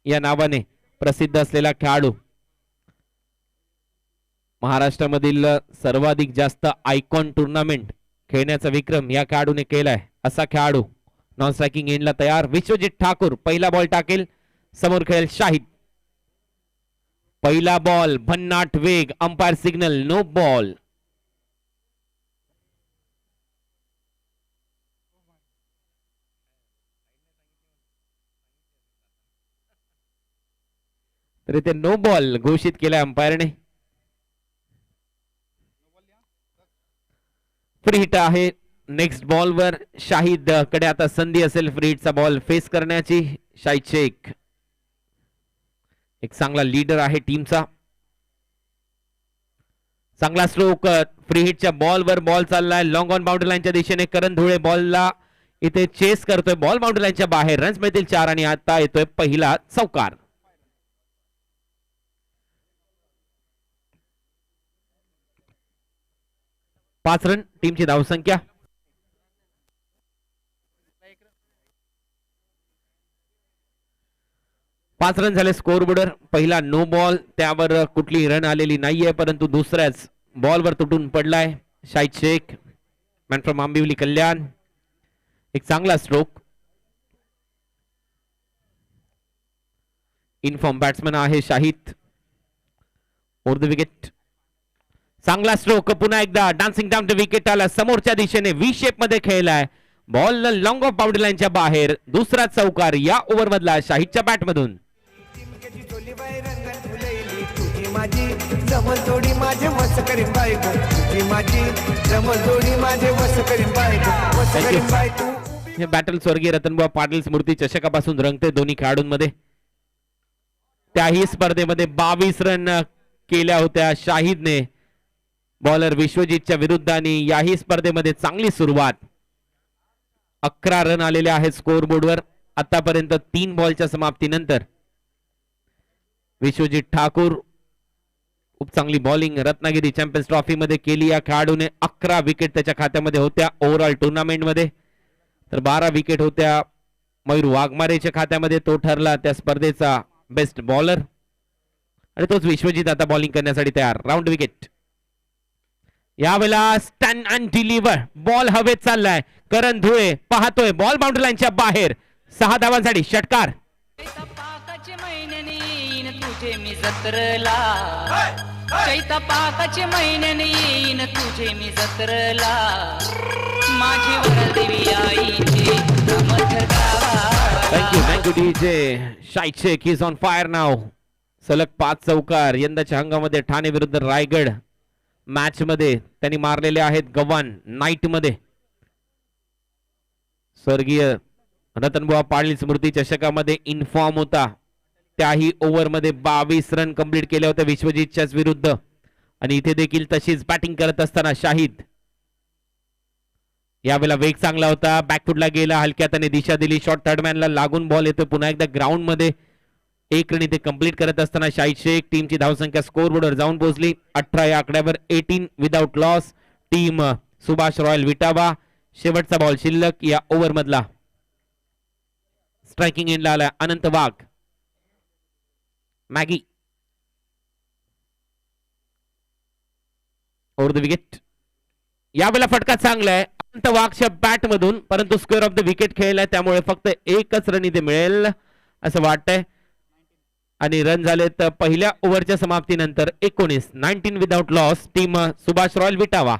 या नावाने प्रसिद्ध असलेला खेळाडू, महाराष्ट्रामधील सर्वाधिक जास्त आयकॉन टूर्नामेंट खेळण्याचा विक्रम या खेळाडूने केलाय. असा खेळाडू नॉन स्ट्रायकिंग एंडला तयार. विश्वजित ठाकूर पहिला बॉल टाकेल. समोर खेळेल शाहिद. पहिला बॉल भन्नाट वेग. Umpire signal no ball. तर इथे नो बॉल घोषित केलाय अंपायरने. फ्री हिट आहे. नेक्स्ट बॉलवर शाहिद कडे आता संधी असेल फ्री हिटचा बॉल फेस करण्याची. शाहिद शेख एक चांगला लीडर आहे टीमचा. चांगला स्ट्रोक. फ्री हिटच्या बॉलवर बॉल चाललाय लॉंग ऑन बाउंड्री लाईनच्या दिशेने. करण धुळे बॉलला इथे चेस करतोय. बॉल बाउंड्री लाईनच्या बाहेर. रन्स मिळतील 4 आणि आता येतोय पहिला चौकार. पाच रन टीमची धावसंख्या. 5 रन झाले स्कोअरबोर्डवर. पहिला नो बॉल, त्यावर कुठली रन आलेली नाहीये, परंतु दुसऱ्याच बॉलवर तुटून पडलाय शाहिद शेख, मॅन फ्रॉम आंबिवली कल्याण. एक चांगला स्ट्रोक. इनफॉर्म बॅट्समन आहे शाहिद. Over the wicket. चांगला स्ट्रोक. पुन्हा एकदा डान्सिंग डाऊन द विकेट आला. समोरच्या दिशेने व्ही शेप मध्ये खेळलाय. बॉल लॉंग ऑफ बाउंड्री लाईनच्या बाहेर. दुसरा चौकार या ओव्हर मधला शाहिदच्या बॅट मधून. हे बॅटल स्वर्गीय रतनबुवा पाटील स्मृती चषकापासून रंगते दोन्ही खेळाडूंमध्ये. त्याही स्पर्धेमध्ये 22 रन केल्या होत्या शाहिदने बॉलर विश्वजितच्या विरुद्ध, आणि याही स्पर्धेमध्ये चांगली सुरुवात. 11 रन आलेले आहेत स्कोअर बोर्डवर आतापर्यंत 3 बॉलच्या समाप्तीनंतर. विश्वजित ठाकूर खूप चांगली बॉलिंग रत्नागिरी चॅम्पियन्स ट्रॉफी मध्ये केली या खेळाडूने. 11 विकेट त्याच्या खात्यामध्ये होत्या ओव्हरऑल टुर्नामेंट मध्ये, तर 12 विकेट होत्या मयूर वाघमारेच्या खात्यामध्ये. तो ठरला त्या स्पर्धेचा बेस्ट बॉलर, आणि तोच विश्वजित आता बॉलिंग करण्यासाठी तयार. Round wicket. यावेळेला स्टॅन अँड डिलिव्हर. बॉल हवेत चाललाय. करण धुळे पाहतोय बॉल बाउंड्री लाईनच्या बाहेर. 6 धावांसाठी षटकार. तुझे मी जत्रला चैता पाकाचे महिन्याने येईन तुझे मी जत्रला. माझी वरदेवी आईचे thank you DJ. Shahid Shaikh is on fire नाव. सलग 5 चौकार यंदाच्या हंगामध्ये ठाणे विरुद्ध रायगड मॅच मध्ये त्यांनी मारलेले आहेत. गव्हाण नाईट मध्ये स्वर्गीय रतनबुवा पाटील स्मृती चषकामध्ये इन्फॉर्म होता. त्याही ओव्हर मध्ये 22 रन कंप्लीट केले होते विश्वजितच्याच विरुद्ध, आणि इथे देखील तशीच बॅटिंग करत असताना शाहिद. यावेळेला वेग चांगला होता. बॅकफुटला गेला. हलक्या त्याने दिशा दिली. शॉर्ट थर्डमॅनला लागून बॉल येतो. पुन्हा एकदा ग्राउंड मध्ये 1 रन इथे कंप्लीट करत असताना शाहिद शेख. टीमची धावसंख्या स्कोअर बोर्डवर जाऊन पोहोचली 18 या आकड्यावर. 18 without loss. Team Subhash royal Vitawa. शेवटचा बॉल शिल्लक या ओव्हर मधला. स्ट्रायकिंग एंडला आला अनंत वाघ. मॅगी ओव्हर द विकेट. यावेळेला फटका चांगला आहे अनंत वाघच्या बॅट मधून, परंतु स्क्वेअर ऑफ द विकेट खेळलाय, त्यामुळे फक्त 1च रन इथे मिळेल असं वाटतंय. आणि रन झाले तर पहिल्या ओव्हरच्या समाप्तीनंतर 19 without loss. Team Subhash royal Vitawa.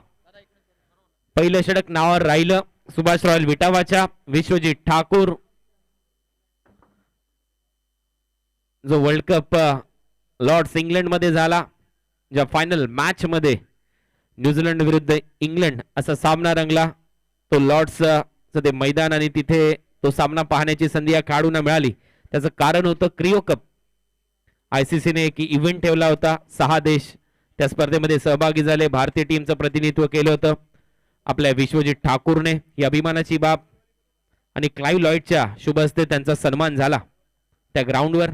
पहिलं षटक नावावर राहिलं सुभाष रॉयल विटावाच्या. विश्वजित ठाकूर जो वर्ल्ड कप लॉर्ड्स इंग्लंड मध्ये झाला, ज्या फायनल मॅच मध्ये न्यूझीलंड विरुद्ध इंग्लंड असा सामना रंगला, तो लॉर्ड्स ते मैदान आणि तिथे तो सामना पाहण्याची संधी या खेळाडूंना मिळाली. त्याचं कारण होतं क्रिओ कप. आयसीसीने एक इव्हेंट ठेवला होता. 6 देश त्या स्पर्धेमध्ये सहभागी झाले. भारतीय टीमचं प्रतिनिधित्व केलं होतं आपल्या विश्वजित ठाकूरने. ही अभिमानाची बाब, आणि क्लाइव्ह लॉइडच्या शुभ हस्ते त्यांचा सन्मान झाला त्या ग्राउंडवर.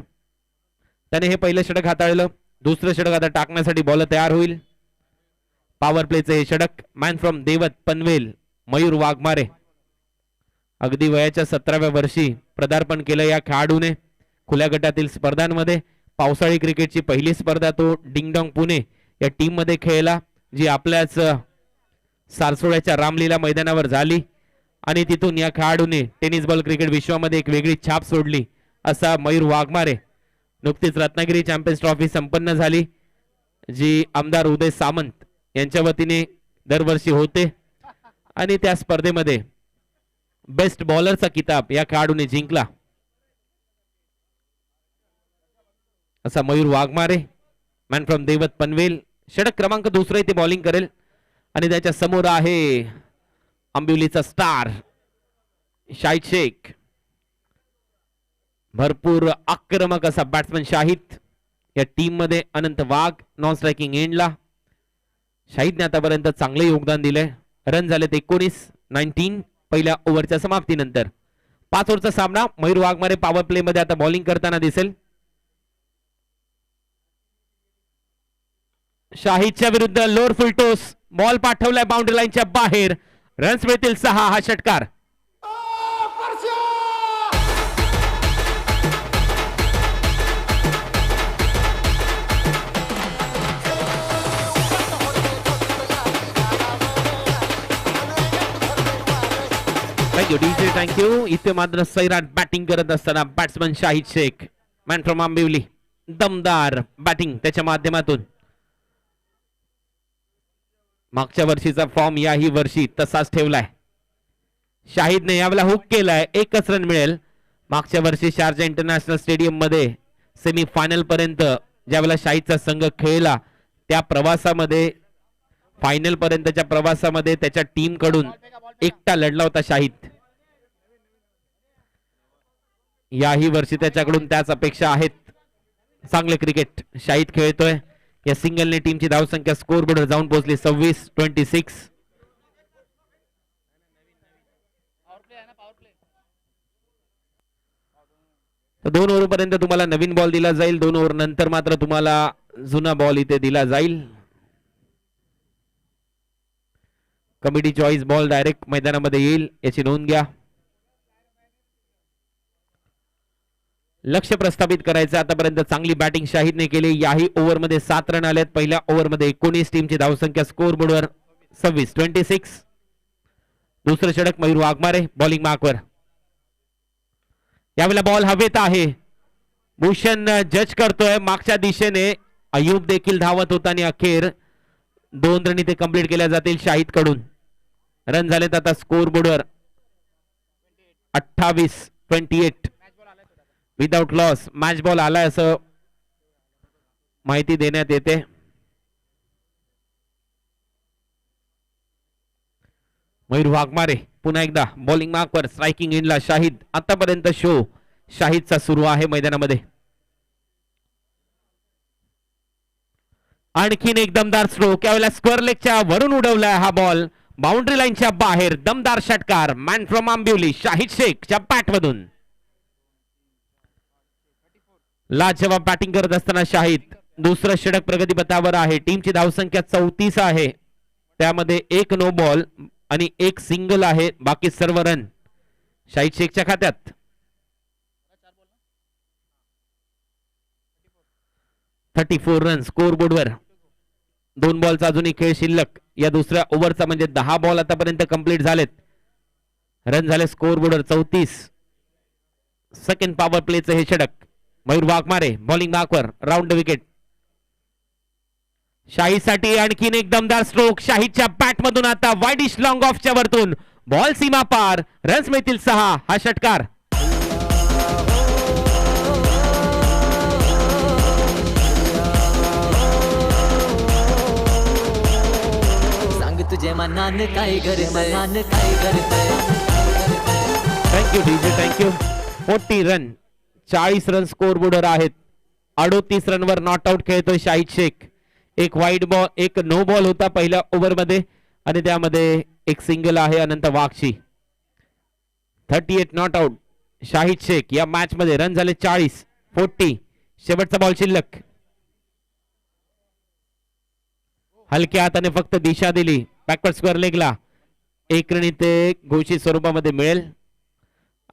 त्याने हे पहिलं षटक हाताळलं. दुसरं षटक आता टाकण्यासाठी बॉल तयार होईल. पॉवर प्लेचं हे षटक. मॅन फ्रॉम देवत पनवेल मयूर वाघमारे. अगदी वयाच्या 17व्या वर्षी पदार्पण केलं या खेळाडूने. खुल्या गटातील स्पर्धांमध्ये पावसाळी क्रिकेटची पहिली स्पर्धा तो डिंगडॉंग पुणे या टीम मध्ये खेळला, जी आपल्याच सारसोळ्याच्या रामलीला मैदानावर झाली आणि तिथून या खेळाडूने टेनिस बॉल क्रिकेट विश्वामध्ये एक वेगळी छाप सोडली असा मयूर वाघमारे. नुकतीच रत्नागिरी चॅम्पियन्स ट्रॉफी संपन्न झाली, जी आमदार उदय सामंत यांच्या वतीने दरवर्षी होते आणि त्या स्पर्धेमध्ये बेस्ट बॉलरचा किताब या खेळाडूने जिंकला असा मयूर वाघमारे. मॅन फ्रॉम देवत पनवेल, षटक क्रमांक दुसरा ते बॉलिंग करेल आणि त्याच्या समोर आहे आंबिवलीचा स्टार शाहिद शेख. भरपूर आक्रमक असा बॅट्समन शाहिद. या टीम मध्ये अनंत वाघ नॉन स्ट्रायकिंग एंडला. शाहिदने आतापर्यंत चांगले योगदान दिले. रन झालेत 19 पहिल्या ओव्हरच्या समाप्तीनंतर. 5 ओव्हरचा सामना. मयूर वाघमारे पॉवर प्ले मध्ये आता बॉलिंग करताना दिसेल. शाहिदच्या विरुद्ध लोअर फुल टॉस बॉल पाठवलाय बाउंड्री लाईनच्या बाहेर. रन्स मिळतील 6. हा षटकार. Thank you DJ, thank you. इथे मात्र सैराट बॅटिंग करत असताना batsman Shahid Shaikh, man from Ambivli, दमदार बॅटिंग त्याच्या माध्यमातून. मागच्या वर्षीचा फॉर्म याही वर्षी तसाच ठेवलाय. शाहिदने यावेळेला हुक केलाय. 1च रन मिळेल. मागच्या वर्षी शारजा इंटरनॅशनल स्टेडियम मध्ये सेमी फायनल पर्यंत ज्यावेळेला शाहिदचा संघ खेळला, त्या प्रवासामध्ये फायनल पर्यंतच्या प्रवासामध्ये त्याच्या टीम कडून एकटा लढला होता शाहिद. याही वर्षी त्याच्याकडून त्याच अपेक्षा आहेत. चांगले क्रिकेट शाहिद खेळतोय. या सिंगलने टीमची धावसंख्या स्कोर बोर्डवर जाऊन पोहोचली 26-26. तर 2 ओव्हर पर्यंत तुम्हाला नवीन बॉल दिला जाईल. 2 ओव्हर नंतर मात्र तुम्हाला जुना बॉल इथे दिला जाईल. कमिटी चॉईस बॉल डायरेक्ट मैदानामध्ये येईल याची नोंद घ्या. लक्ष प्रस्थापित करायचं. आतापर्यंत चांगली बॅटिंग शाहिदने केली. याही ओव्हरमध्ये 7 रन आलेत. पहिल्या ओव्हरमध्ये 19. टीमची धावसंख्या स्कोर बोर्डवर 26-26. दुसरं षटक मयूर वाघमारे बॉलिंग मार्कवर. यावेळेला बॉल हवेत आहे. भूषण जज करतोय. मागच्या दिशेने अयूब देखील धावत होता आणि अखेर 2 रन इथे कंप्लीट केल्या जातील शाहिद कडून. रन झालेत आता स्कोर बोर्डवर 28-28. विदाउट लॉस मॅच बॉल आलाय असं माहिती देण्यात येते. मयूर वाघमारे पुन्हा एकदा बॉलिंग मार्कवर. स्ट्रायकिंग एंडला शाहिद. आतापर्यंत शो शाहिदचा सुरू आहे मैदानामध्ये. आणखीन एक दमदार स्ट्रोक. यावेळेला स्क्वेअर लेगच्या वरून उडवलाय हा बॉल बाउंड्री लाईनच्या बाहेर. दमदार षटकार मॅन फ्रॉम आंबिवली शाहिद शेखच्या बॅट मधून. लाजवाब बॅटिंग करत असताना शाहिद. दुसरं षटक प्रगतीपथावर आहे. टीमची धावसंख्या 34 आहे. त्यामध्ये 1 नो बॉल आणि 1 सिंगल आहे. बाकी सर्व रन शाहिद शेखच्या खात्यात. 34 रन स्कोर बोर्डवर. 2 बॉलचा अजूनही खेळ शिल्लक. या दुसऱ्या ओव्हरचा म्हणजे 10 बॉल आतापर्यंत कंप्लीट झालेत. रन झाले स्कोर बोर्डवर 34. सेकंड पॉवर प्लेचं हे षटक. मयूर वाघमारे बॉलिंग मार्कवर. राऊंड विकेट शाहीसाठी. आणखीन एक दमदार स्ट्रोक शाहीच्या बॅट मधून. आता वाईडिश लॉंग ऑफच्या वरतून बॉल सीमा पार. रन्स मिळतील 6. हा षटकार. सांग तुझे मनान काय करतय, मनान काय करतय. Thank you DJ, thank you. 40 run 40 run score बोर्डवर आहेत. 38 रनवर नॉट आउट खेळतोय शाहिद शेख. एक वाईड बॉल, एक नो बॉल होता पहिल्या ओव्हर मध्ये आणि त्यामध्ये एक सिंगल आहे अनंत वाघची. 38 नॉट आउट शाहिद शेख या मॅच मध्ये. रन झाले 40. शेवटचा बॉल शिल्लक. हलक्या हाताने फक्त दिशा दिली. बॅकवर्ड स्क्वेअर लेगला 1 रन इथे घोषित स्वरूपामध्ये मिळेल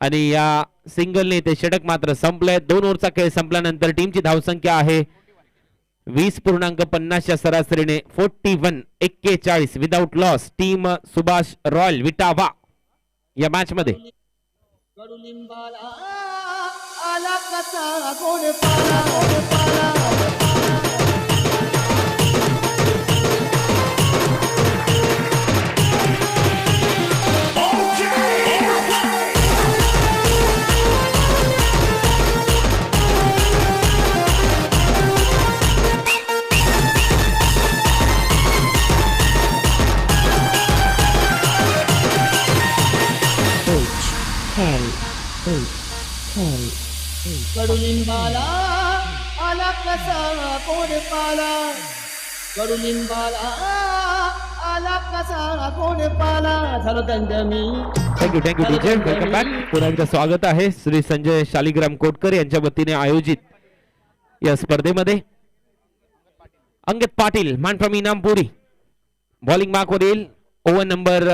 आणि या सिंगलने ते षटक मात्र संपलंय. 2 ओव्हरचा खेळ संपल्यानंतर टीमची धावसंख्या आहे 20.50 सरासरीने 41 without loss. Team Subhash royal Vitawa या मॅच मध्ये. कडुलिंबाला आला कसा गोड पाला गोड पाला. कडुलिंबाला आला कसा गोड पाला. कडुलिंबाला आला कसा गोड पाला. झालं दंडमी. Thank you DJ. Welcome back. पुन्हा एकदा स्वागत आहे श्री संजय शालिग्राम कोटकर यांच्या वतीने आयोजित या स्पर्धेमध्ये. Angad Patil man from Inampuri bowling मार्कवर येईल. ओव्हर नंबर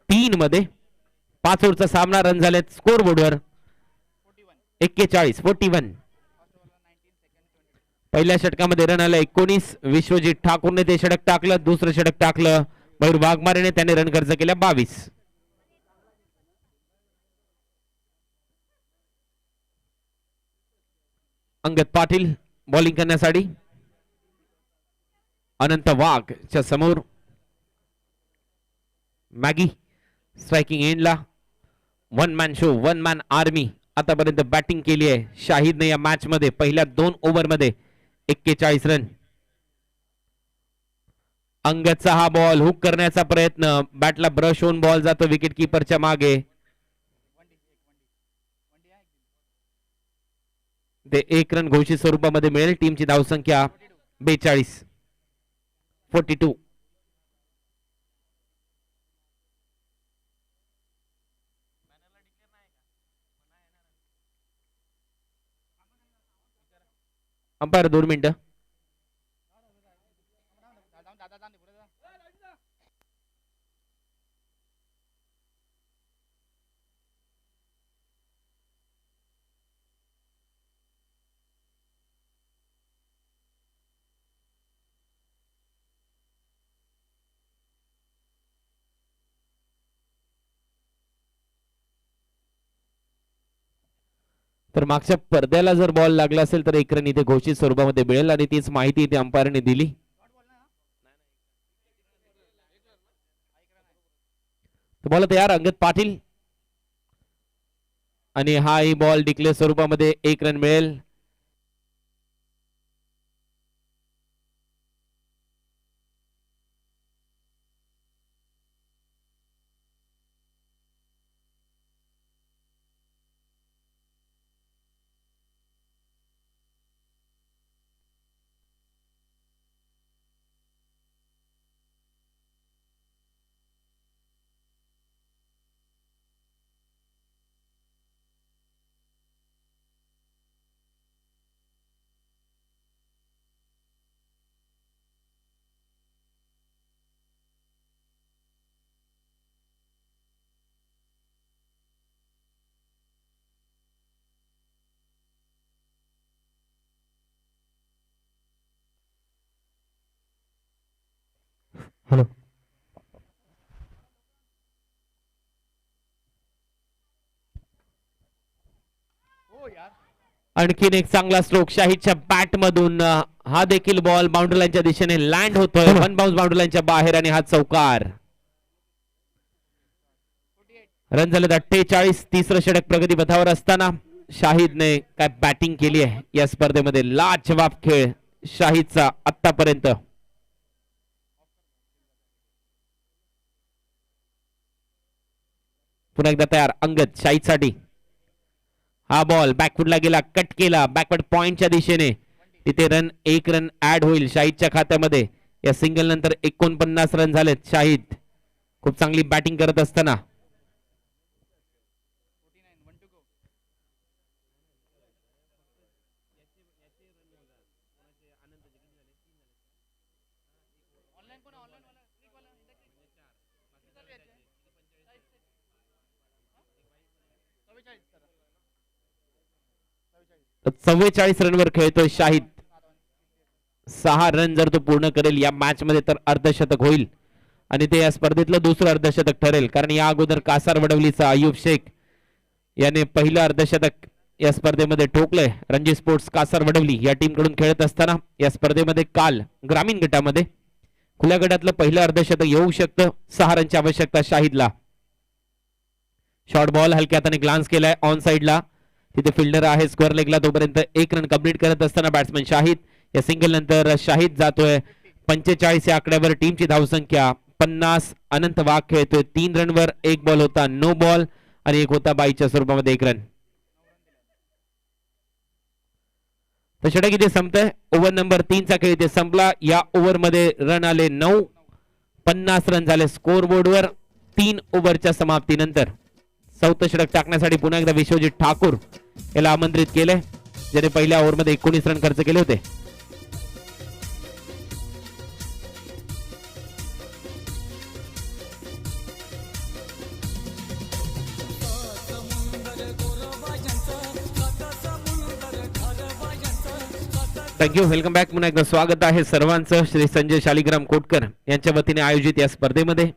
3 मध्ये 5 ओव्हरचा सामना. रन झालेत स्कोर बोर्डवर 41. पहिल्या षटकामध्ये रन आला 19. विश्वजित ठाकूरने ते षटक टाकलं. दुसरं षटक टाकलं मयूर वाघमारेने. त्याने रन खर्च केल्या 22. अंगद पाटील बॉलिंग करण्यासाठी. अनंत वाघच्या समोर मॅगी स्ट्रायकिंग एंडला. 1 मॅन शो 1 मॅन आर्मी आतापर्यंत बॅटिंग केली आहे शाहिदने या मॅच मध्ये. पहिल्या 2 ओव्हर मध्ये 41 रन. अंगदचा हा बॉल हुक करण्याचा प्रयत्न. बॅटला ब्रश होऊन बॉल जातो विकेट किपरच्या मागे. ते 1 रन घोषित स्वरूपामध्ये मिळेल. टीमची धावसंख्या 42. अंपायर 2 मिनिटं. तर मागच्या पडद्याला जर बॉल लागला असेल तर 1 रन इथे घोषित स्वरूपामध्ये मिळेल आणि तीच माहिती इथे अंपायरने दिली. बॉल तयार अंगद पाटील आणि हा ही बॉल डिक्लेअर स्वरूपामध्ये 1 रन मिळेल. हॅलो. आणखीन एक चांगला स्ट्रोक शाहिदच्या बॅट मधून. हा देखील बॉल बाउंड्री लाईनच्या दिशेने लँड होतोय. 1 बाउन्स बाउंड्री लाईनच्या बाहेर आणि हा चौकार. रन झाले 48. तिसरं षटक प्रगती पथावर असताना शाहिदने काय बॅटिंग केली आहे या स्पर्धेमध्ये. लाजवाब खेळ शाहिदचा आतापर्यंत. पुन्हा एकदा तयार अंगद शाहिदसाठी. हा बॉल बॅकवर्डला गेला. कट केला बॅकवर्ड पॉइंटच्या दिशेने. तिथे रन 1 रन ऍड होईल शाहिदच्या खात्यामध्ये. या सिंगल नंतर 49 रन झालेत. शाहिद खूप चांगली बॅटिंग करत असताना. 44 रनवर खेळतोय शाहिद. 6 रन जर तो पूर्ण करेल या मॅच मध्ये तर अर्धशतक होईल आणि ते या स्पर्धेतलं दुसरं अर्धशतक ठरेल. कारण या अगोदर कासार वडवलीचा अयूब शेख याने पहिलं अर्धशतक या स्पर्धेमध्ये ठोकलंय. रणजी स्पोर्ट्स कासार वडवली या टीम कडून खेळत असताना या स्पर्धेमध्ये काल ग्रामीण गटामध्ये खुल्या गटातलं पहिलं अर्धशतक येऊ शकतं. 6 रनची आवश्यकता शाहिदला. शॉर्ट बॉल हलक्या हाताने ग्लान्स केलाय ऑन साइडला. तिथे फिल्डर आहे स्क्वेअर लेगला. तोपर्यंत 1 रन कंप्लीट करत असताना बॅट्समन शाहिद. या सिंगल नंतर शाहिद जातोय 45 या आकड्यावर. टीमची धावसंख्या 50. अनंत वाघ खेळतोय 3 रनवर. 1 बॉल होता नो बॉल आणि 1 होता बाईच्या स्वरूपामध्ये 1 रन. तर षटक इथे संपतंय. ओव्हर नंबर 3 चा खेळ इथे संपला. या ओव्हर मध्ये रन आले 9. 50 रन झाले स्कोर बोर्डवर 3 ओव्हरच्या समाप्तीनंतर. चौथं षटक टाकण्यासाठी पुन्हा एकदा विश्वजित ठाकूर याला आमंत्रित केलंय, ज्याने पहिल्या ओव्हरमध्ये 19 रन खर्च केले होते. थँक्यू. Welcome back. पुन्हा एकदा स्वागत आहे सर्वांचं श्री संजय शालिग्राम कोटकर यांच्या वतीने आयोजित या स्पर्धेमध्ये.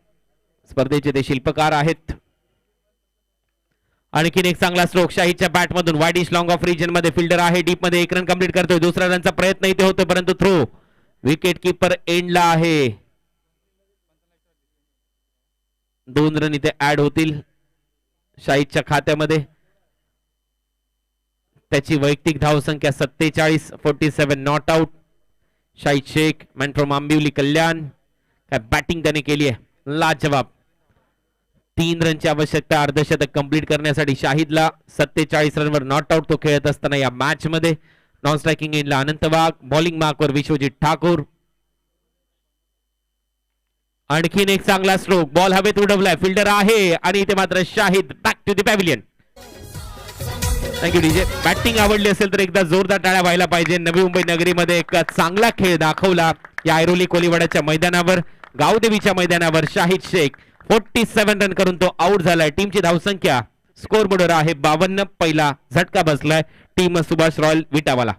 स्पर्धेचे ते शिल्पकार आहेत. आणखीन एक चांगला स्ट्रोक शाहीच्या बॅट मधून. वाईडिश लॉंग ऑफ रिजन मध्ये फिल्डर आहे डीप मध्ये. 1 रन कंप्लीट करतोय. दुसऱ्या रनचा प्रयत्न इथे होतोय परंतु थ्रो. विकेट कीपर एंडला आहे. 2 रन इथे ऍड होतील शाहीच्या खात्यामध्ये. त्याची वैयक्तिक धावसंख्या 47. 47 not out. Shahid Shaikh man from Ambivli Kalyan. काय बॅटिंग त्याने केली आहे लाजवाब. 3 रनची आवश्यकता अर्धशतक कंप्लीट करण्यासाठी शाहिदला. 47 रनवर नॉट आउट तो खेळत असताना या मॅच मध्ये. नॉन स्ट्रायकिंग एंडला अनंत वाघ. बॉलिंग मार्कवर विश्वजित ठाकूर. आणखीन एक चांगला स्ट्रोक. बॉल हवेत उडवलाय. फिल्डर आहे आणि इथे मात्र Shahid back to the pavilion. Thank you DJ. Batting आवडली असेल तर एकदा जोरदार टाळ्या व्हायला पाहिजे. नवी मुंबई नगरीमध्ये एक चांगला खेळ दाखवला या ऐरोली कोलीवाड्याच्या मैदानावर. गावदेवीच्या मैदानावर शाहिद शेख 47 रन करून तो आउट झालाय. टीमची धावसंख्या स्कोर बोर्डवर आहे 52. पहिला झटका बसलाय टीम सुभाष रॉयल विटावाला.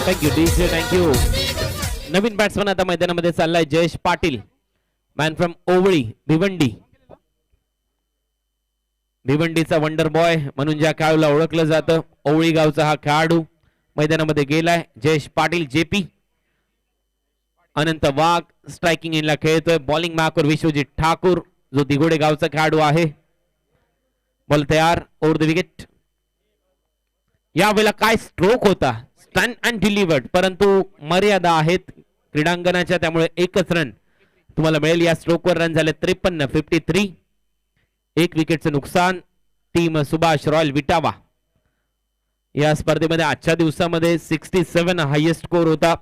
Thank you DJ. थँक्यू. नवीन बॅट्समन आता मैदानामध्ये चाललाय जयेश पाटील मॅन फ्रॉम ओवळी भिवंडी. भिवंडीचा वंडर बॉय म्हणून ज्या खेळाडूला ओळखलं जातं. ओवळी गावचा हा खेळाडू मैदानामध्ये गेलाय. जयेश पाटील जेपी. अनंत वाघ स्ट्रायकिंग इनला खेळतोय. बॉलिंग मार्कवर विश्वजित ठाकूर जो दिघोडे गावचा खेळाडू आहे. बॉल तयार. Over the wicket. यावेळेला काय स्ट्रोक होता. स्टन अँड डिलिव्हर्ड. परंतु मर्यादा आहेत क्रीडांगणाच्या त्यामुळे 1च रन तुम्हाला मिळेल. या स्ट्रोकवर रन झाले 53. 53. 1 विकेटचं नुकसान. टीम सुभाष रॉयल विटावा या स्पर्धेमध्ये आजच्या दिवसामध्ये 67 हायेस्ट स्कोर होता.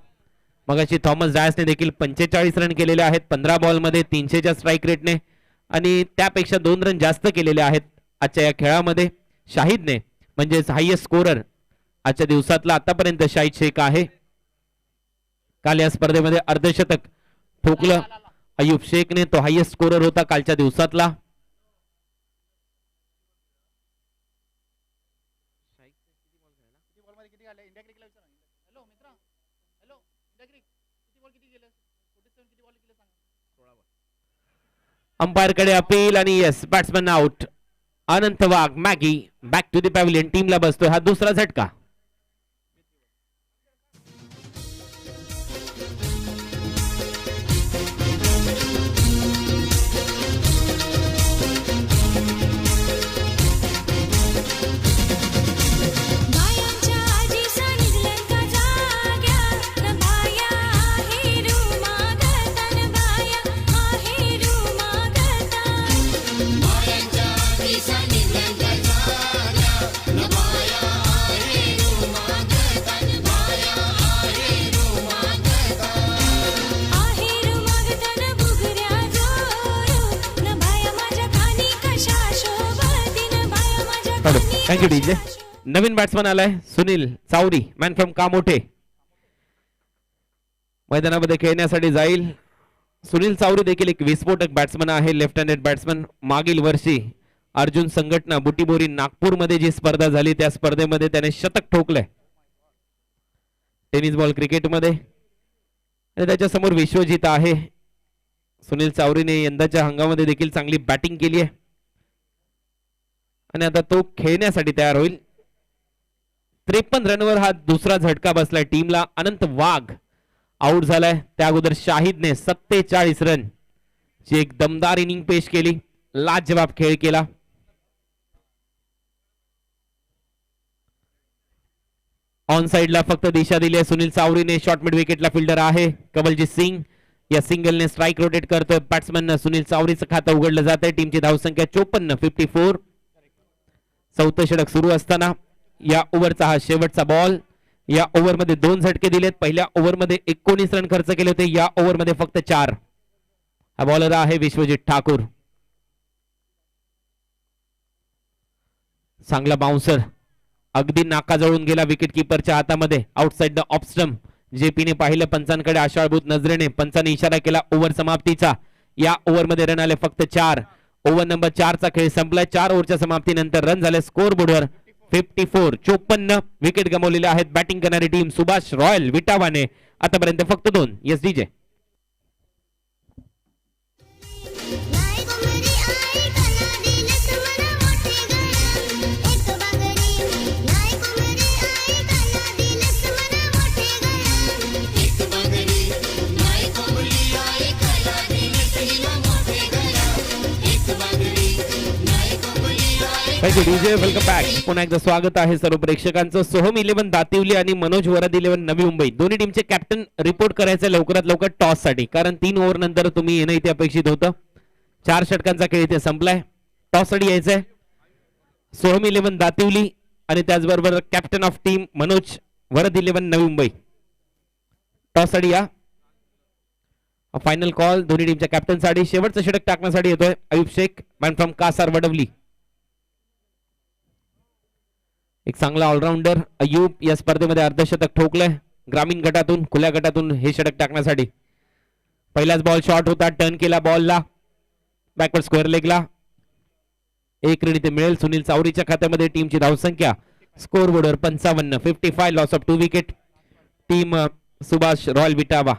मगाशी थॉमस डायसने देखील 45 रन केलेले आहेत 15 बॉलमध्ये 300च्या स्ट्राईक रेटने आणि त्यापेक्षा 2 रन जास्त केलेले आहेत आजच्या या खेळामध्ये शाहिदने. म्हणजेच हायेस्ट स्कोरर आजच्या दिवसातला आतापर्यंत शाहिद शेख आहे. काल या स्पर्धेमध्ये अर्धशतक ठोकलं अयूब शेखने. तो हायेस्ट स्कोरर होता कालच्या दिवसातला. अंपायर कडे अपील आणि yes batsman out. Anant Wagh Maggi back to the pavilion. टीमला बसतोय हा दुसरा झटका. Thank you DJ. नवीन बॅट्समन आलाय सुनील चावरी, मॅन फ्रॉम कामोठे. मैदानामध्ये खेळण्यासाठी जाईल. सुनील चावरी देखील एक विस्फोटक बॅट्समन आहे, लेफ्ट हँडेड बॅट्समन. मागील वर्षी अर्जुन संघटना बुटीबोरी नागपूरमध्ये जी स्पर्धा झाली त्या स्पर्धेमध्ये त्याने शतक ठोकलंय टेनिस बॉल क्रिकेटमध्ये. आणि त्याच्या समोर विश्वजित आहे. सुनील चावरीने यंदाच्या हंगामामध्ये देखील चांगली बॅटिंग केली आहे आणि आता तो खेळण्यासाठी तयार होईल. 53 रनवर हा दुसरा झटका बसलाय टीमला. अनंत वाघ आउट झालाय. त्या अगोदर शाहिदने 47 रन ची एक दमदार इनिंग पेश केली. लाजवाब खेळ केला. ऑन साइडला फक्त दिशा दिली आहे सुनील चावरीने. शॉर्ट मिड विकेटला फिल्डर आहे कमलजीत सिंग. या सिंगलने स्ट्राइक रोटेट करतोय बॅट्समन सुनील चावरीचं खातं उघडलं जात आहे. टीमची धावसंख्या 54, 54. चौथं षटक सुरू असताना या ओव्हरचा हा शेवटचा बॉल. या ओव्हरमध्ये 2 झटके दिलेत. पहिल्या ओव्हरमध्ये 19 रन खर्च केले होते, या ओव्हरमध्ये फक्त 4. हा बॉलर आहे विश्वजित ठाकूर. चांगला बाउन्सर अगदी नाकाजवळून गेला विकेट किपरच्या हातामध्ये. Outside the off stump. जेपीने पाहिलं पंचांकडे आशाळभूत नजरेने. पंचाने इशारा केला ओव्हर समाप्तीचा. या ओव्हरमध्ये रन आले फक्त 4. ओव्हर नंबर 4 चा खेळ संपलाय. 4 ओव्हरच्या समाप्तीनंतर रन झाले स्कोर बोर्डवर 54. 54 विकेट गमावलेले आहेत बॅटिंग करणारी टीम सुभाष रॉयल विटावाने. आतापर्यंत फक्त 2. Yes DJ. DJ welcome back. पुन्हा एकदा स्वागत आहे सर्व प्रेक्षकांचं. सोहम 11 दातिवली आणि मनोज वराद 11 नवी मुंबई दोन्ही टीमचे कॅप्टन रिपोर्ट करायचे लवकरात लवकर टॉस साठी, कारण 3 ओव्हर नंतर तुम्ही येणं इथे अपेक्षित होतं. 4 षटकांचा खेळ इथे संपलाय. टॉस साठी यायचंय. सोहम 11 दातिवली आणि त्याचबरोबर captain of team Manoj वराद 11 Navi Mumbai. Toss साठी या. फायनल कॉल दोन्ही टीमच्या कॅप्टन साठी. शेवटचं षटक टाकण्यासाठी येतोय अयुब शेख, मॅन फ्रॉम कासार वडवली. एक चांगला ऑलराऊंडर अयूब या स्पर्धेमध्ये अर्धशतक ठोकलंय. ग्रामीण गटातून खुल्या गटातून हे षटक टाकण्यासाठी. पहिलाच बॉल शॉर्ट होता, टर्न केला बॉलला बॅकवर्ड स्क्वेअर लेगला. 1 रन इथे मिळेल सुनील चावरीच्या खात्यामध्ये. टीमची धावसंख्या स्कोर बोर्डवर 55, 55. Loss of 2 wicket. Team Subhash royal Vitawa.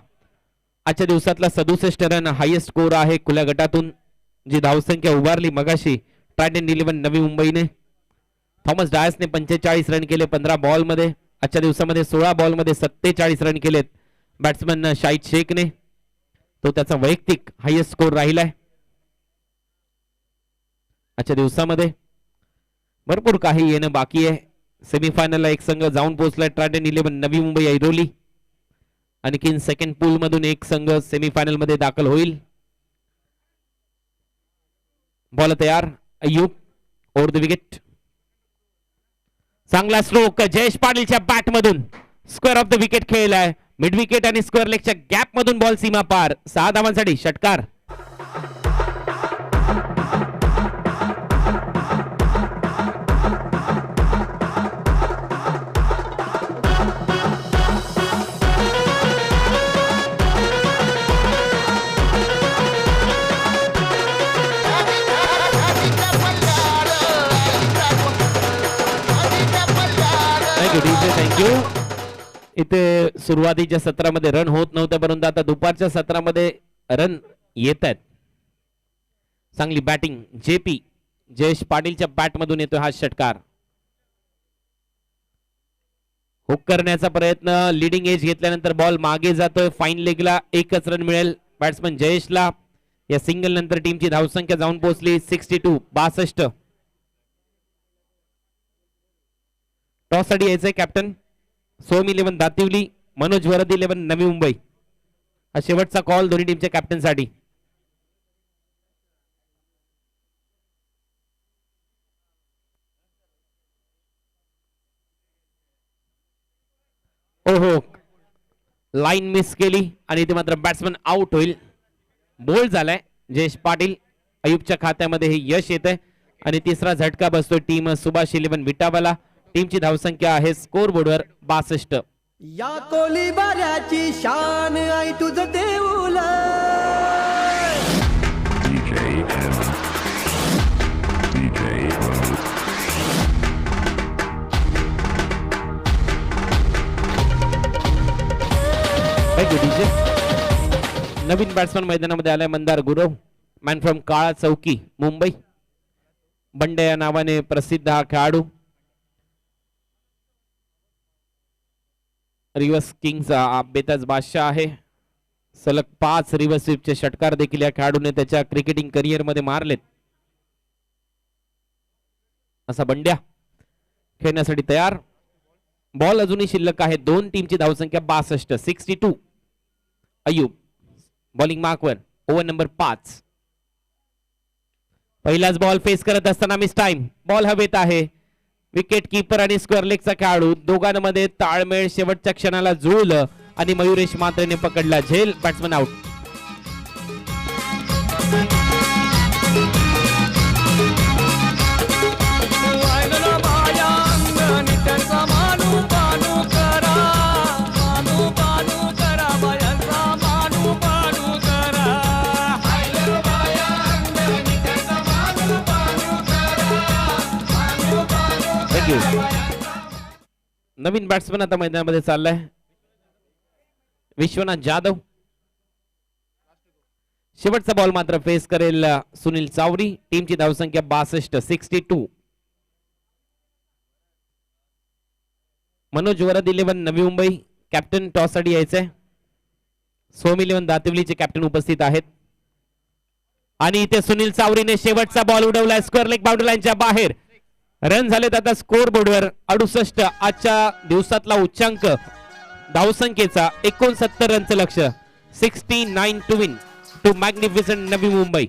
आजच्या दिवसातला 67 रन हायेस्ट स्कोर आहे खुल्या गटातून. जी धावसंख्या उभारली मगाशी ट्रायडंट 11 नवी मुंबईने. थॉमस डायसने 45 रन केले 15 बॉल मध्ये. आजच्या दिवसामध्ये 16 बॉल मध्ये 47 रन केलेत बॅट्समन शाहिद शेखने. तो त्याचा वैयक्तिक हायेस्ट स्कोर राहिलाय आजच्या दिवसामध्ये. भरपूर काही येणं बाकी आहे. सेमीफायनलला एक संघ जाऊन पोहोचलाय ट्रायडंट 11 नवी मुंबई ऐरोली. आणखीन सेकंड पूल मधून एक संघ सेमीफायनल मध्ये दाखल होईल. बॉल तयार अय्यूब ओव्हर द विकेट. चांगला स्ट्रोक जयेश पाटीलच्या बॅट मधून स्क्वेअर ऑफ द विकेट खेळलाय. मिड विकेट आणि स्क्वेअर लेगच्या गॅप मधून बॉल सीमा पार. 6 धावांसाठी षटकार. थँक्यू. इथे सुरुवातीच्या सत्रामध्ये रन होत नव्हते, परंतु आता दुपारच्या सत्रामध्ये रन येत आहेत. चांगली बॅटिंग जेपी जयेश पाटीलच्या बॅट मधून येतोय हा षटकार. हुक करण्याचा प्रयत्न. लिडिंग एज घेतल्यानंतर बॉल मागे जातोय. फाईन लेगला 1च रन मिळेल बॅट्समन जयेशला. या सिंगल नंतर टीमची धावसंख्या जाऊन पोहोचली 62, 62. टॉस साठी यायचंय कॅप्टन सोहम 11 दातिवली, मनोज वरद 11 नवी मुंबई. हा शेवटचा कॉल दोन्ही टीमच्या कॅप्टन साठी. ओहो, लाईन मिस केली आणि इथे मात्र बॅट्समन आउट होईल. बोल्ड झालाय जयेश पाटील. अयुबच्या खात्यामध्ये हे यश येत आहे आणि तिसरा झटका बसतो टीम सुभाष 11 विटावाला. टीमची धावसंख्या आहे स्कोर बोर्डवर 62. या कोली बाऱ्याची शान आई तुझं देऊल नवीन बॅट्समन मैदानामध्ये आलाय मंदार गुरव, मॅन फ्रॉम काळा चौकी मुंबई. बंडे या नावाने प्रसिद्ध हा खेळाडू. रिव्हर्स किंगचा बेताज बादशाह आहे. सलग 5 रिव्हर्स स्वीपचे षटकार देखील या खेळाडूने त्याच्या क्रिकेटिंग करिअर मध्ये मारलेत. असा बंड्या खेळण्यासाठी तयार. बॉल अजूनही शिल्लक आहे. 2 टीमची धावसंख्या 62. 62. अय्यूब बॉलिंग मार्कवर. Over number 5. पहिलाच बॉल फेस करत असताना मिस टाइम. बॉल हवेत आहे. विकेट कीपर आणि स्क्वेअर लेगचा खेळाडू दोघांमध्ये ताळमेळ शेवटच्या क्षणाला जुळलं आणि मयुरेश मात्रेने पकडला झेल. Batsman out. नवीन बॅट्समन आता मैदानामध्ये चाललाय विश्वनाथ जाधव. शेवटचा बॉल मात्र फेस करेल सुनील चावरी. टीमची धावसंख्या 62. 62. मनोज वरद 11 नवी मुंबई कॅप्टन टॉस साठी यायचंय. सोम 11 दातिवलीचे कॅप्टन उपस्थित आहेत. आणि इथे सुनील चावरीने शेवटचा बॉल उडवलाय स्क्वेअर लेग बाउंड्री लाईनच्या बाहेर. रन झालेत आता स्कोर बोर्डवर 68. आजच्या दिवसातला उच्चांक धावसंख्येचा 69 रनचं लक्ष्य. 69 to win to magnificent Navi Mumbai.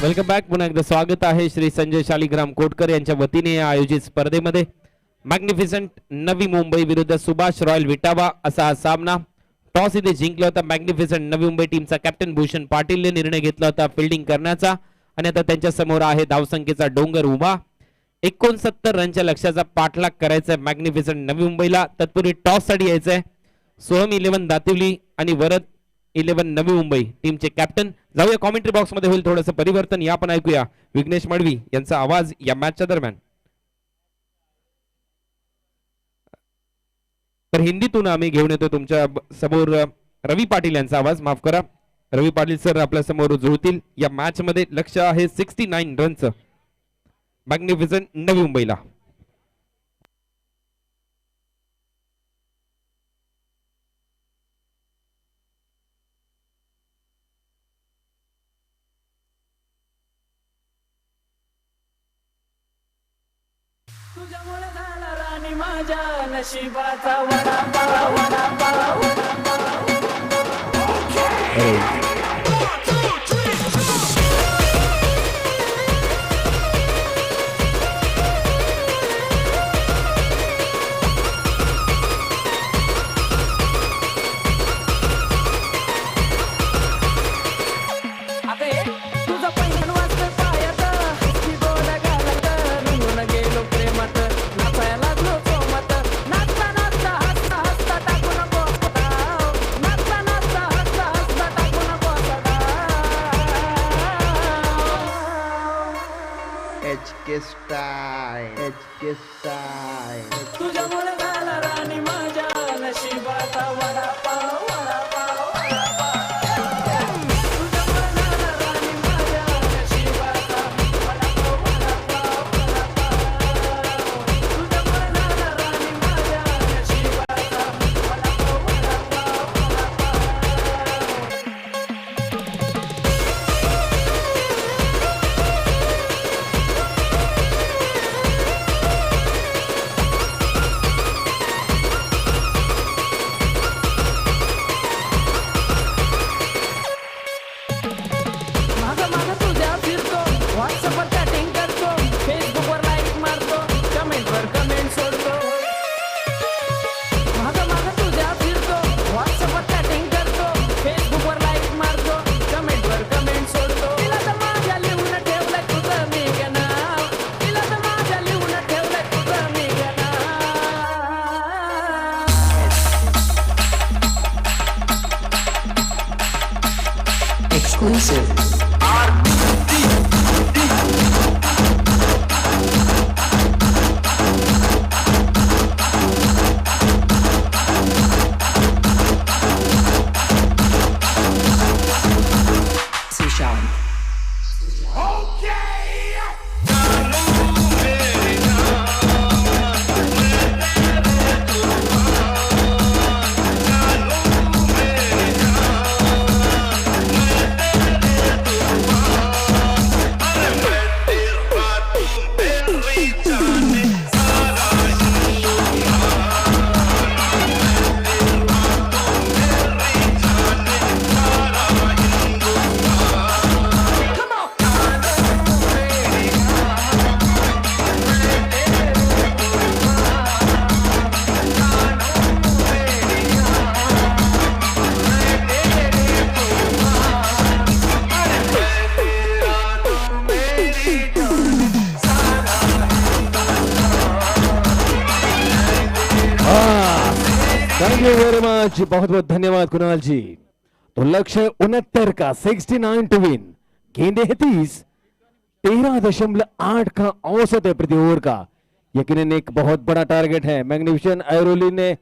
Welcome back. पुन्हा एकदा स्वागत आहे श्री संजय शालिग्राम कोटकर यांच्या वतीने आयोजित स्पर्धेमध्ये. मॅग्निफिसंट नवी मुंबई विरुद्ध सुभाष रॉयल विटावा असा हा सामना. टॉस इथे जिंकला होता मॅग्निफिसंट नवी मुंबई टीमचा कॅप्टन भूषण पाटीलने निर्णय घेतला होता फिल्डिंग करण्याचा. आणि आता त्यांच्या समोर आहे धावसंख्येचा डोंगर उभा. 69 रनच्या लक्ष्याचा पाठलाग करायचा आहे मॅग्निफिसंट नवी मुंबईला. तत्पूर्वी टॉस साठी यायचंय. सोहम 11 दातिवली आणि वरद 11 नवी मुंबई टीमचे कॅप्टन. जाऊया कॉमेंट्री बॉक्स मध्ये होईल थोडंसं परिवर्तन. या पण ऐकूया विघ्नेश मडवी यांचा आवाज या मॅचच्या दरम्यान. तर हिंदीतून आम्ही घेऊन येतो तुमच्या समोर रवी पाटील यांचा आवाज. माफ करा रवी पाटील सर आपल्या समोर जुळतील. या मॅच मध्ये लक्ष्य आहे 69 रनचं मॅग्निफिसंट नवी मुंबईला. तुझ्यामुळे झाला राणी माझ्या नशिबाचा वडापाव वडापाव वडापाव. तुझं पहिलं वाजतं पायात हसकी गोड घालत रंगून गेलो प्रेमात नाचायला लागलो सोमत. नाचता नाचता हसता हसता टाकू नको डाव. नाचता नाचता हसता हसता टाकू नको HK स्टाईल तुझ्यामुळे झाला राणी माझ्या नशिबाचा वडापाव वडापाव वडापाव. तुझ्यामुळे झाला राणी माझ्या नशिबाचा वडापाव वडापाव. तुझ्यामुळे झाला राणी exclusive. Sushan. Thank you very much, बहुत बहुत धन्यवाद कुणाल जी। तो लक्ष्य 69 का 69 टू विन, गेंदे है 30, 13.8 का औसत है प्रति ओवर का। यकीनन एक बहुत बड़ा टारगेट है। मैग्निफिसेंट एरोली ने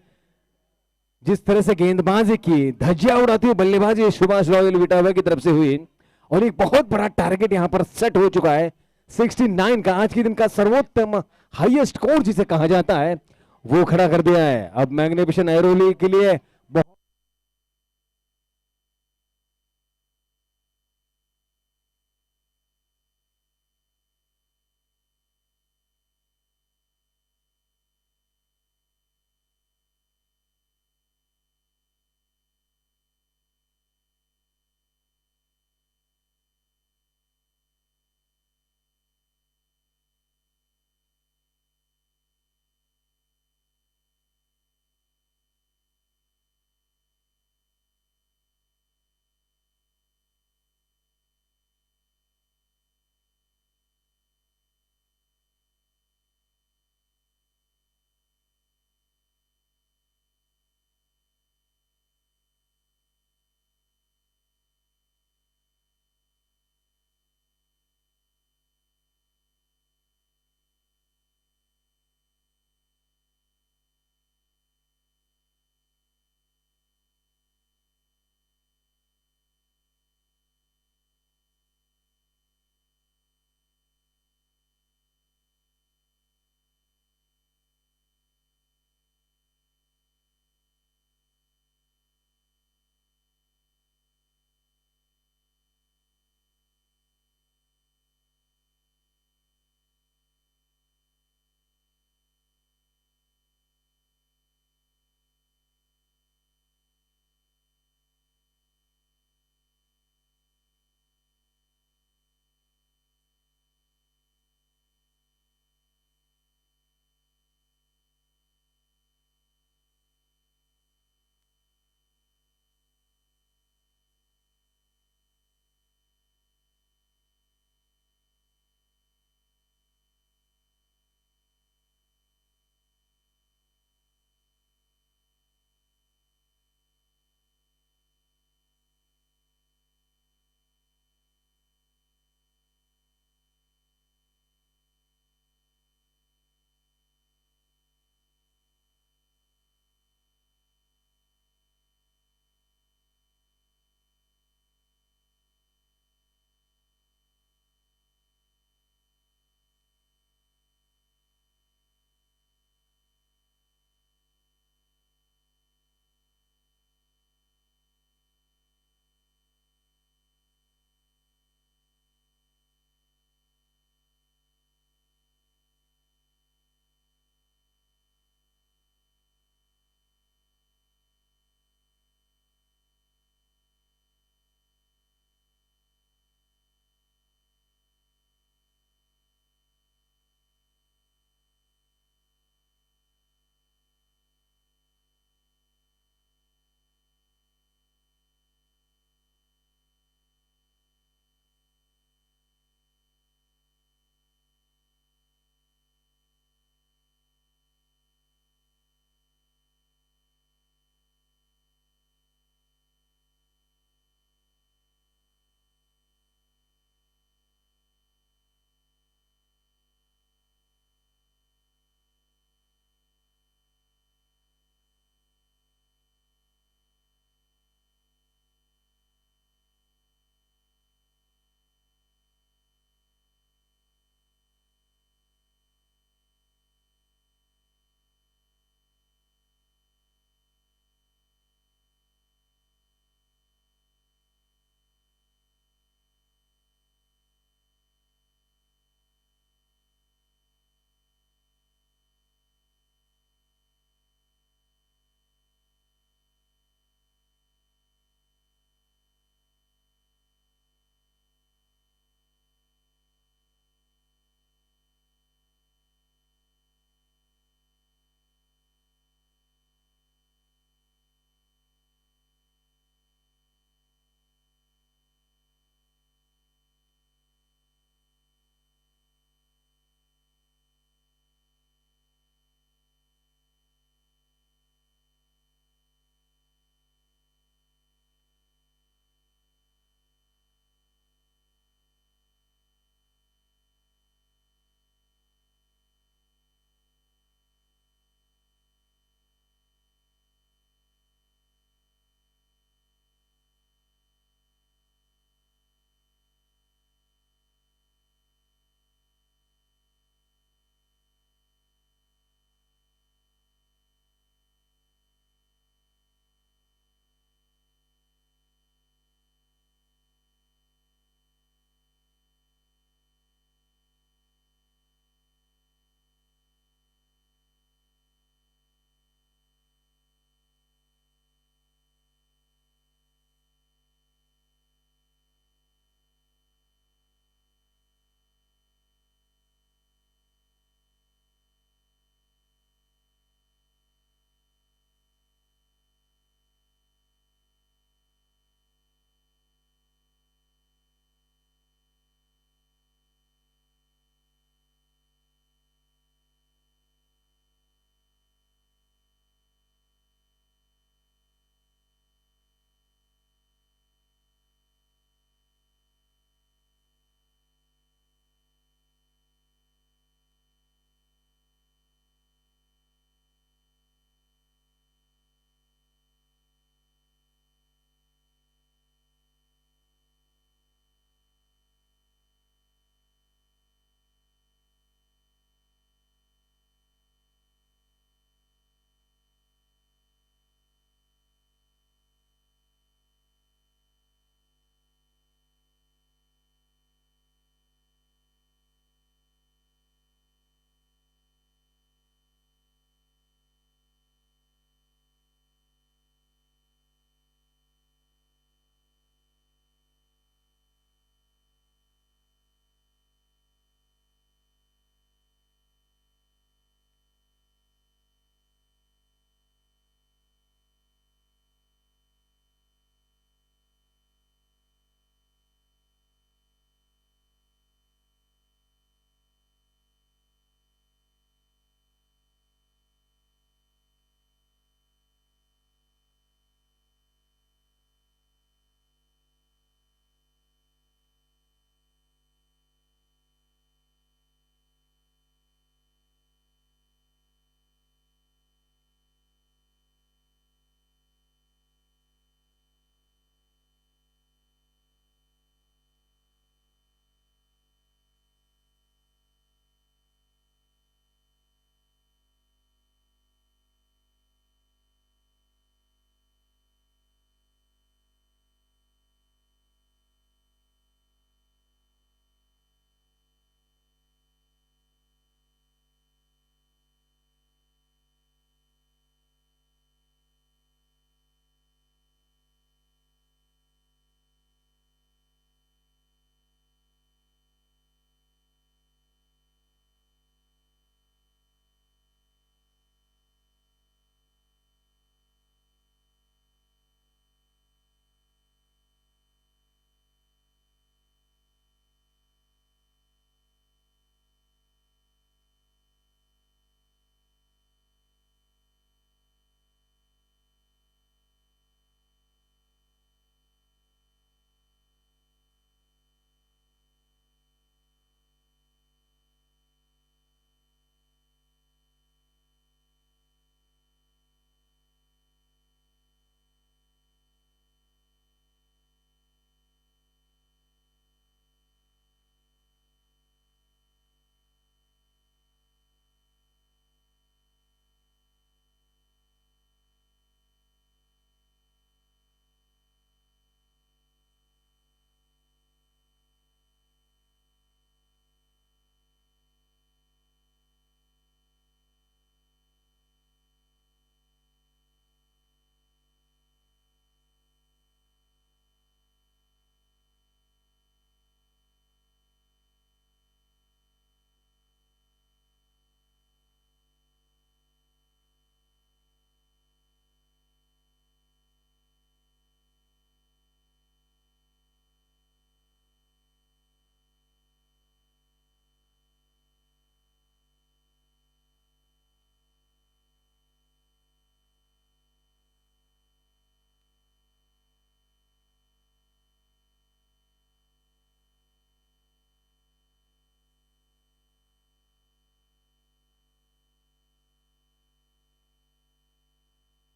जिस तरह से गेंदबाजी की, धज्जियां उड़ाती हुई बल्लेबाजी सुभाष रॉयल विटावा की तरफ से हुई और एक बहुत बड़ा टारगेट यहां पर सेट हो चुका है 69 का। आज के दिन का सर्वोत्तम हाईएस्ट स्कोर जिसे कहा जाता है वो खड़ा कर दिया है। अब मैग्निफिसेंट एरोली के लिए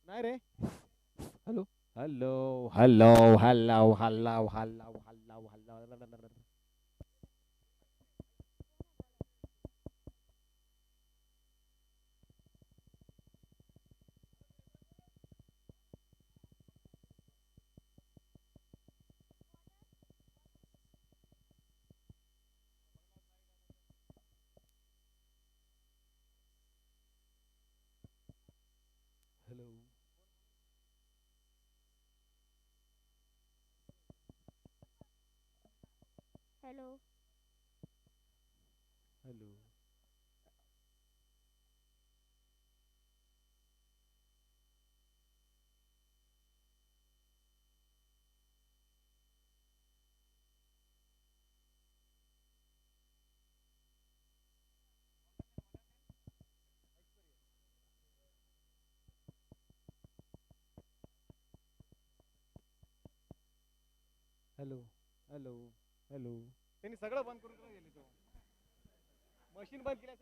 नाही रे. Hello hello hello hello hello hello hello hello. Hello hello hello. Hello hello hello. त्यांनी सगळं बंद करून गेले. तो मशीन बंद केलं.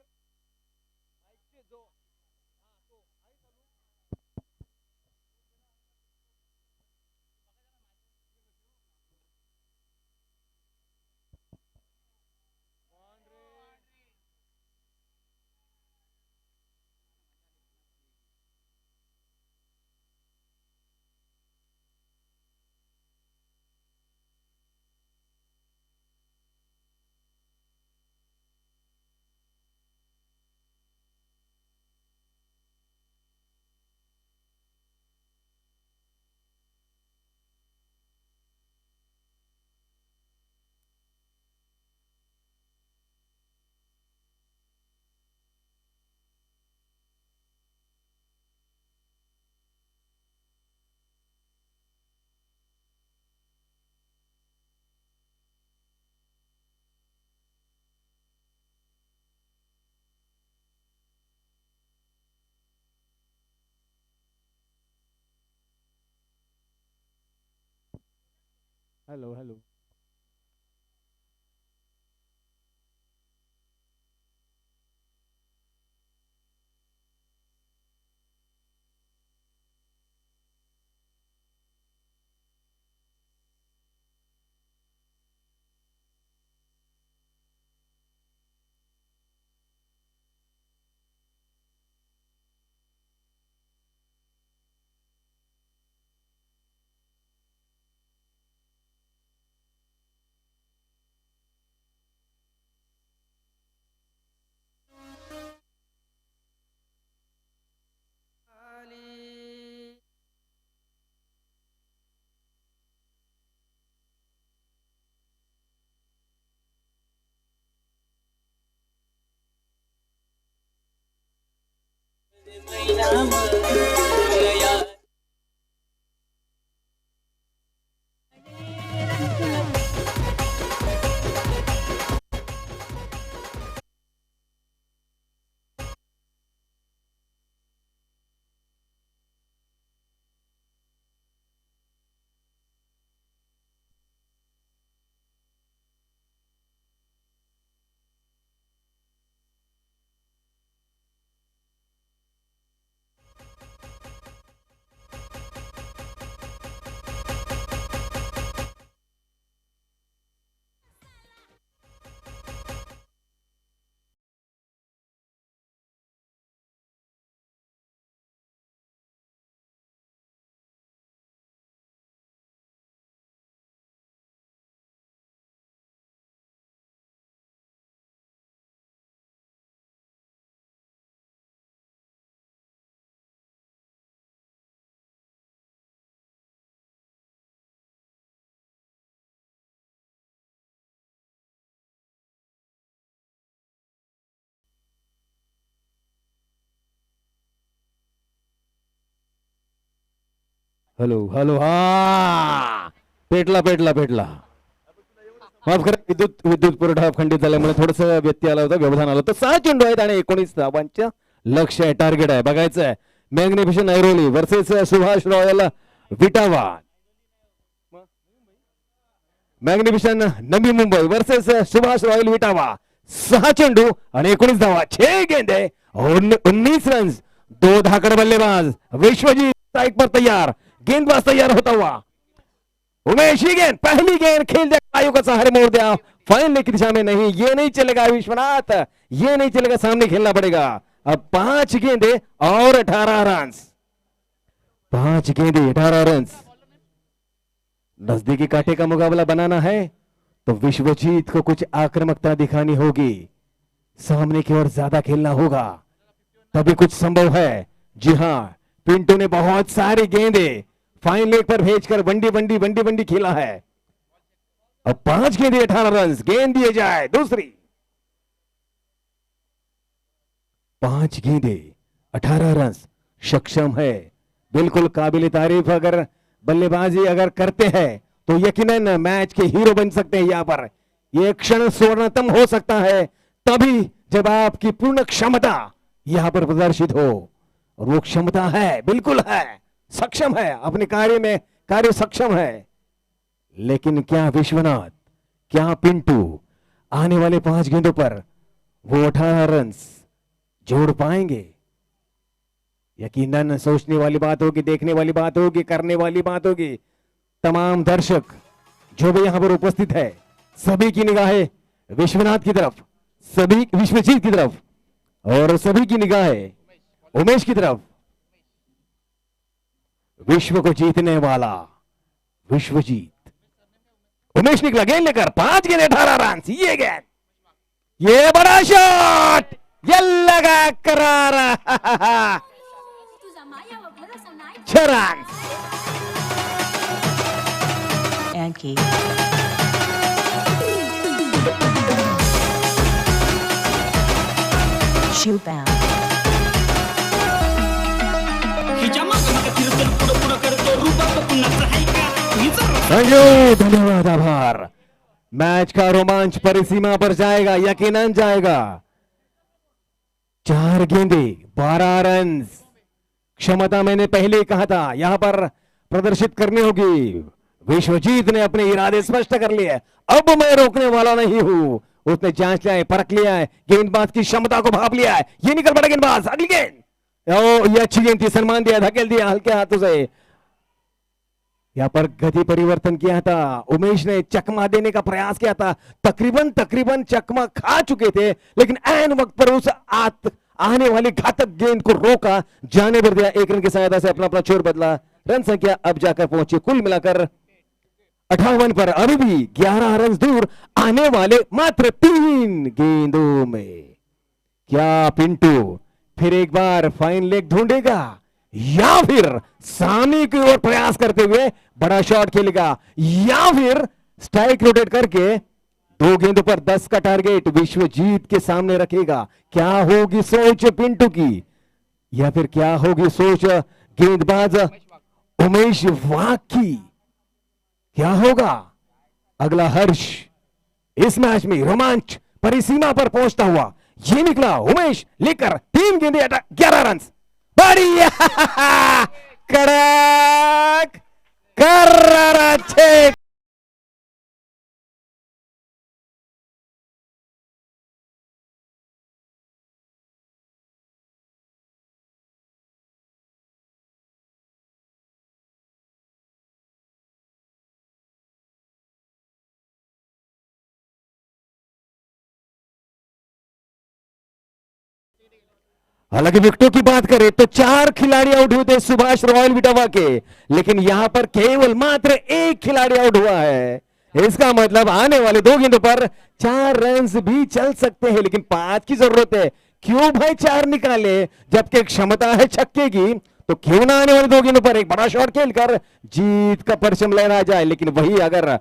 Hello hello. Hello hello. हा पेटला पेटला पेटला. माफ करा, विद्युत विद्युत पुरवठा खंडित झाल्यामुळे थोडस व्यत्यय आला होता, व्यवधान आलं होतं. 6 चेंडू आहेत आणि 19 धावांच्या लक्ष आहे, टार्गेट आहे. बघायचं आहे मॅग्निफिशन Airoli versus Subhash royal Vitawa. मॅग्निफिशन Navi Mumbai versus Subhash royal Vitawa. 6 चेंडू आणि 19 धावा. 6 गेंदे 19 रन्स. 2 धाकड बल्लेबाज विश्वजीत स्ट्राइक पर तैयार, गेंदबाज तैयार होता हुआ। उमेश ही गेंद, पहली गेंद खेल दिया, आयु का सहारे मोड़ दिया, फाइनल की दिशा में नहीं, ये नहीं चलेगा विश्वनाथ, ये नहीं चलेगा, सामने खेलना पड़ेगा। अब 5 गेंदे और 18 रन, 5 गेंदे 18 रन। नजदीकी कांटे का मुकाबला बनाना है तो विश्वजीत को कुछ आक्रामकता दिखानी होगी, सामने की ओर ज्यादा खेलना होगा, तभी कुछ संभव है। जी हां, पिंटू ने बहुत सारी गेंदे फाइन लेग पर भेजकर बंडी बंडी बंडी बंडी खेला है। अब 5 गेंदे 18 रन, गेंद दिए जाए दूसरी। 5 गेंदे 18 रन, सक्षम है, बिल्कुल काबिल तारीफ। अगर बल्लेबाजी अगर करते हैं तो यकीनन मैच के हीरो बन सकते हैं। यहां पर यह क्षण स्वर्णतम हो सकता है तभी जब आपकी पूर्ण क्षमता यहां पर प्रदर्शित हो, और वो क्षमता है, बिल्कुल है, सक्षम है, अपने कार्य में कार्य सक्षम है। लेकिन क्या विश्वनाथ, क्या पिंटू आने वाले 5 गेंदों पर वो 18 रन जोड़ पाएंगे? यकीनन सोचने वाली बात होगी, देखने वाली बात होगी, करने वाली बात होगी। तमाम दर्शक जो भी यहां पर उपस्थित है, सभी की निगाहें विश्वनाथ की तरफ, सभी विश्वजीत की तरफ, और सभी की निगाहें उमेश की तरफ। विश्व को जीतने वाला विश्वजीत, उमेश निकला गेंद लेकर, 5 गेंद 18 रन, ये गेंद, ये बड़ा शॉट, ये लगा करारा, 6 रन। Yankee. Shoebound. धन्यवाद, आभार। मैच का रोमांच परिसीमा पर जाएगा, यकीनन जाएगा। 4 गेंदे 12 रन, क्षमता मैंने पहले ही कहा था यहां पर प्रदर्शित करनी होगी। विश्वजीत ने अपने इरादे स्पष्ट कर लिए, अब मैं रोकने वाला नहीं हूं। उसने जांच लिया है, परख लिया है, गेंदबाज की क्षमता को भाप लिया है। ये निकल पड़ा गेंदबाज, अगली गेंद, ये अच्छी गेंद थी, सम्मान दिया, धकेल दिया हल्के हाथों से। यहां पर गति परिवर्तन किया था, उमेश ने चकमा देने का प्रयास किया था, तकरीबन चकमा खा चुके थे, लेकिन ऐन वक्त पर उस आने वाली घातक गेंद को रोका, जाने भर दिया। 1 रन की सहायता से अपना छोर बदला, रन संख्या अब जाकर पहुंची कुल मिलाकर 58 पर, अभी भी 11 रन दूर, आने वाले मात्र 3 गेंदों में। क्या पिंटू फिर एक बार फाइन लेग ढूंढेगा या फिर सामने की ओर प्रयास करते हुए बड़ा शॉट खेलेगा, या फिर स्ट्राइक रोटेट करके 2 गेंदों पर 10 का टारगेट विश्वजीत के सामने रखेगा? क्या होगी सोच पिंटू की, या फिर क्या होगी सोच गेंदबाज उमेश वाघ की? क्या होगा अगला हर्ष? इस मैच में रोमांच परिसीमा पर पहुंचता हुआ ये निकला उमेश लेकर 3 गेंदे 11 रन, बढ़िया कड़क कर्रा छे। हालांकि विकेटों की बात करें तो 4 खिलाड़ी आउट हुए थे सुभाष रॉयल विटावा के, लेकिन यहां पर केवल मात्र 1 खिलाड़ी आउट हुआ है। इसका मतलब आने वाले 2 गेंदों पर 4 रन भी चल सकते हैं, लेकिन 5 की जरूरत है। क्यों भाई 4 निकाले जबकि क्षमता है छक्के की? तो क्यों ना आने वाले 2 गेंदों पर एक बड़ा शॉट खेलकर जीत का परचम लहरा जाए। लेकिन वही अगर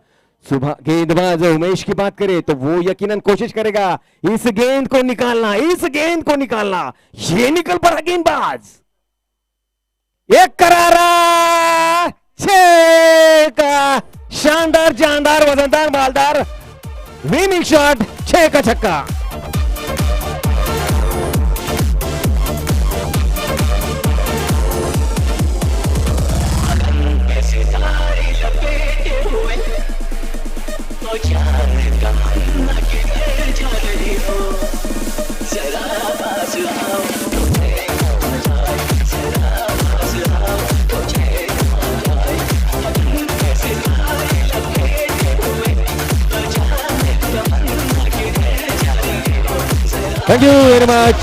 सुबह गेंदबाज उमेश की बात करें तो वो यकीनन कोशिश करेगा इस गेंद को निकालना, इस गेंद को निकालना। ये निकल पड़ा गेंदबाज, एक करारा 6 का शानदार जानदार वजनदार मालदार विनिंग शॉट, 6 का छक्का। Thank you very much.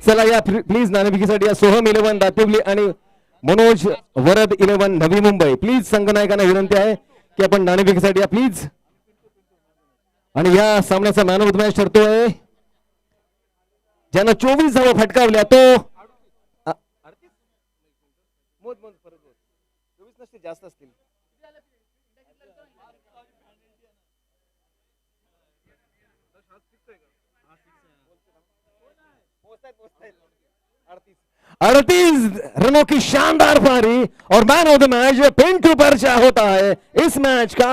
चला या प्लीज नाणेफेकीसाठी या सोहम 11 दातिवली आणि मनोज वरद 11 नवी मुंबई. प्लीज संघनायकांना विनंती आहे की आपण नाणेफेकीसाठी या प्लीज. आणि या सामन्याचा मॅन ऑफ द मॅच ठरतोय ज्यानं 24 धावा फटकावल्या तो जास्त असतील. अड़तीस रनों की शानदार पारी और man of the match Pintu पर्चा होता है इस मैच का.